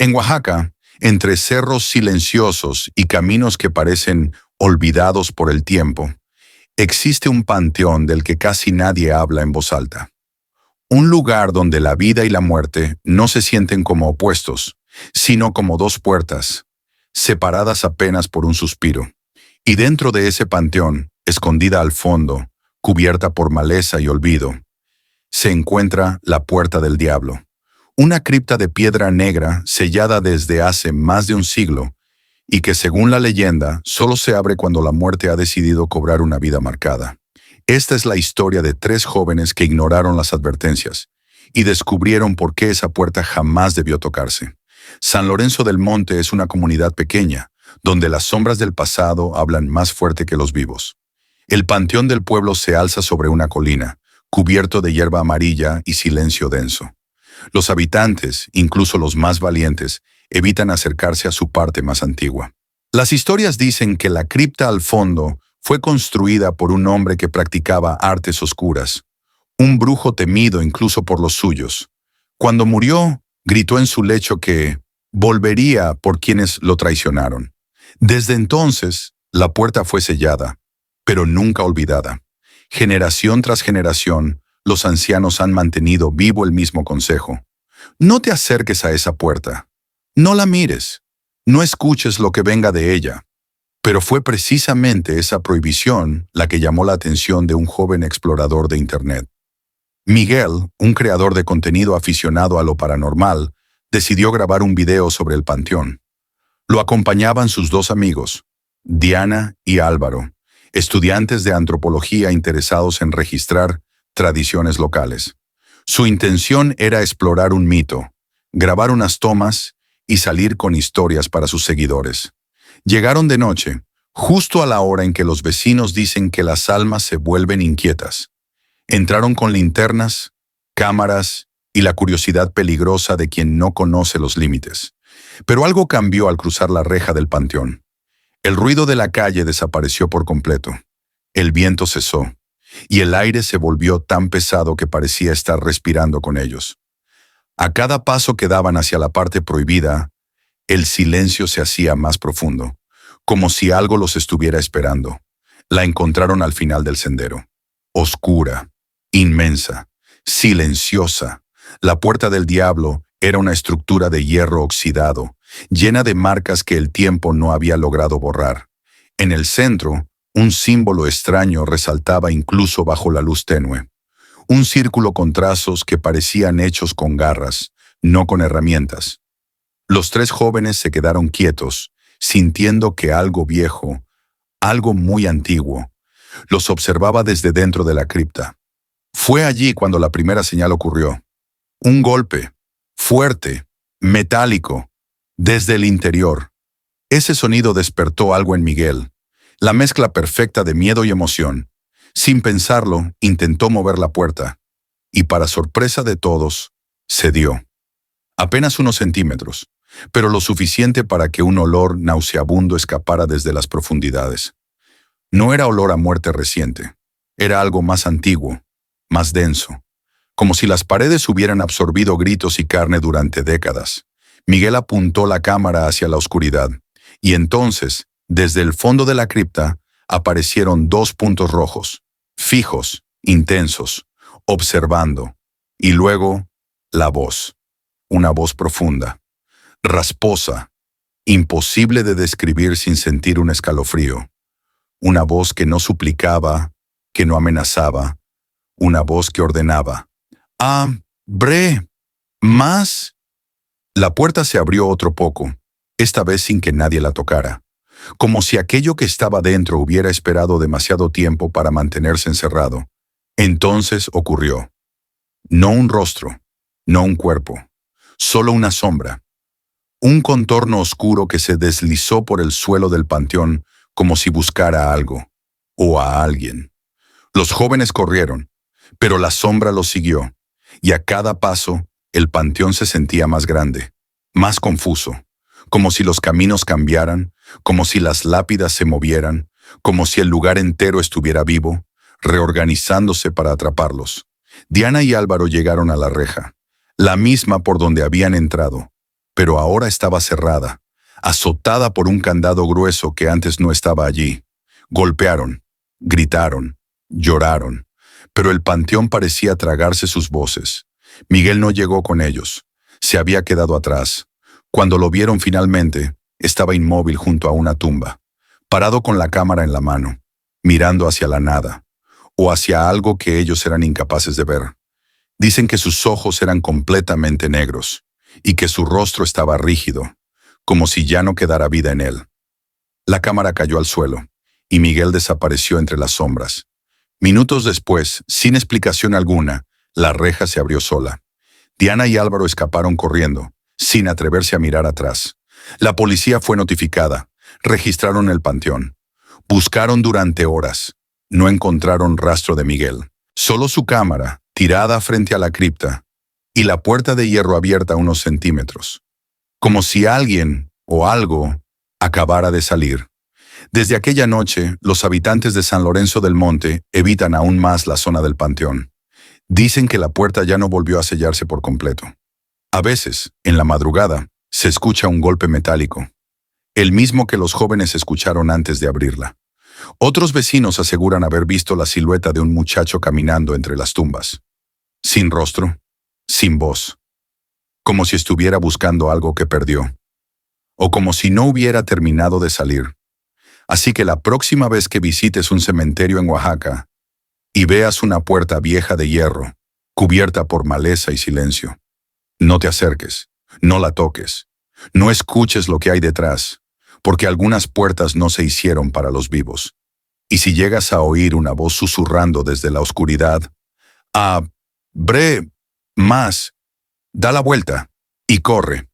En Oaxaca, entre cerros silenciosos y caminos que parecen olvidados por el tiempo, existe un panteón del que casi nadie habla en voz alta. Un lugar donde la vida y la muerte no se sienten como opuestos, sino como dos puertas, separadas apenas por un suspiro. Y dentro de ese panteón, escondida al fondo, cubierta por maleza y olvido, se encuentra la Puerta del Diablo, una cripta de piedra negra sellada desde hace más de un siglo y que, según la leyenda, solo se abre cuando la muerte ha decidido cobrar una vida marcada. Esta es la historia de tres jóvenes que ignoraron las advertencias y descubrieron por qué esa puerta jamás debió tocarse. San Lorenzo del Monte es una comunidad pequeña, donde las sombras del pasado hablan más fuerte que los vivos. El panteón del pueblo se alza sobre una colina, cubierto de hierba amarilla y silencio denso. Los habitantes, incluso los más valientes, evitan acercarse a su parte más antigua. Las historias dicen que la cripta al fondo fue construida por un hombre que practicaba artes oscuras, un brujo temido incluso por los suyos. Cuando murió, gritó en su lecho que volvería por quienes lo traicionaron. Desde entonces, la puerta fue sellada, pero nunca olvidada. Generación tras generación, los ancianos han mantenido vivo el mismo consejo. No te acerques a esa puerta. No la mires. No escuches lo que venga de ella. Pero fue precisamente esa prohibición la que llamó la atención de un joven explorador de Internet. Miguel, un creador de contenido aficionado a lo paranormal, decidió grabar un video sobre el panteón. Lo acompañaban sus dos amigos, Diana y Álvaro, estudiantes de antropología interesados en registrar tradiciones locales. Su intención era explorar un mito, grabar unas tomas y salir con historias para sus seguidores. Llegaron de noche, justo a la hora en que los vecinos dicen que las almas se vuelven inquietas. Entraron con linternas, cámaras y la curiosidad peligrosa de quien no conoce los límites. Pero algo cambió al cruzar la reja del panteón. El ruido de la calle desapareció por completo. El viento cesó, y el aire se volvió tan pesado que parecía estar respirando con ellos. A cada paso que daban hacia la parte prohibida, el silencio se hacía más profundo, como si algo los estuviera esperando. La encontraron al final del sendero. Oscura, inmensa, silenciosa. La Puerta del Diablo era una estructura de hierro oxidado, llena de marcas que el tiempo no había logrado borrar. En el centro, un símbolo extraño resaltaba incluso bajo la luz tenue. Un círculo con trazos que parecían hechos con garras, no con herramientas. Los tres jóvenes se quedaron quietos, sintiendo que algo viejo, algo muy antiguo, los observaba desde dentro de la cripta. Fue allí cuando la primera señal ocurrió. Un golpe, fuerte, metálico, desde el interior. Ese sonido despertó algo en Miguel, la mezcla perfecta de miedo y emoción. Sin pensarlo, intentó mover la puerta, y para sorpresa de todos, cedió. Apenas unos centímetros, pero lo suficiente para que un olor nauseabundo escapara desde las profundidades. No era olor a muerte reciente, era algo más antiguo, más denso, como si las paredes hubieran absorbido gritos y carne durante décadas. Miguel apuntó la cámara hacia la oscuridad, y entonces, desde el fondo de la cripta, aparecieron dos puntos rojos, fijos, intensos, observando, y luego, la voz, una voz profunda, rasposa, imposible de describir sin sentir un escalofrío, una voz que no suplicaba, que no amenazaba, una voz que ordenaba. ¡Abre! ¡Más! La puerta se abrió otro poco, esta vez sin que nadie la tocara, como si aquello que estaba dentro hubiera esperado demasiado tiempo para mantenerse encerrado. Entonces ocurrió. No un rostro, no un cuerpo, solo una sombra. Un contorno oscuro que se deslizó por el suelo del panteón como si buscara a algo, o a alguien. Los jóvenes corrieron, pero la sombra los siguió, y a cada paso el panteón se sentía más grande, más confuso, como si los caminos cambiaran, como si las lápidas se movieran, como si el lugar entero estuviera vivo, reorganizándose para atraparlos. Diana y Álvaro llegaron a la reja, la misma por donde habían entrado, pero ahora estaba cerrada, azotada por un candado grueso que antes no estaba allí. Golpearon, gritaron, lloraron, pero el panteón parecía tragarse sus voces. Miguel no llegó con ellos. Se había quedado atrás. Cuando lo vieron finalmente, estaba inmóvil junto a una tumba, parado con la cámara en la mano, mirando hacia la nada, o hacia algo que ellos eran incapaces de ver. Dicen que sus ojos eran completamente negros, y que su rostro estaba rígido, como si ya no quedara vida en él. La cámara cayó al suelo, y Miguel desapareció entre las sombras. Minutos después, sin explicación alguna, la reja se abrió sola. Diana y Álvaro escaparon corriendo, sin atreverse a mirar atrás. La policía fue notificada. Registraron el panteón. Buscaron durante horas. No encontraron rastro de Miguel. Solo su cámara, tirada frente a la cripta, y la puerta de hierro abierta a unos centímetros. Como si alguien o algo acabara de salir. Desde aquella noche, los habitantes de San Lorenzo del Monte evitan aún más la zona del panteón. Dicen que la puerta ya no volvió a sellarse por completo. A veces, en la madrugada, se escucha un golpe metálico, el mismo que los jóvenes escucharon antes de abrirla. Otros vecinos aseguran haber visto la silueta de un muchacho caminando entre las tumbas. Sin rostro, sin voz, como si estuviera buscando algo que perdió, o como si no hubiera terminado de salir. Así que la próxima vez que visites un cementerio en Oaxaca y veas una puerta vieja de hierro, cubierta por maleza y silencio, no te acerques, no la toques, no escuches lo que hay detrás, porque algunas puertas no se hicieron para los vivos. Y si llegas a oír una voz susurrando desde la oscuridad, abre más, da la vuelta y corre.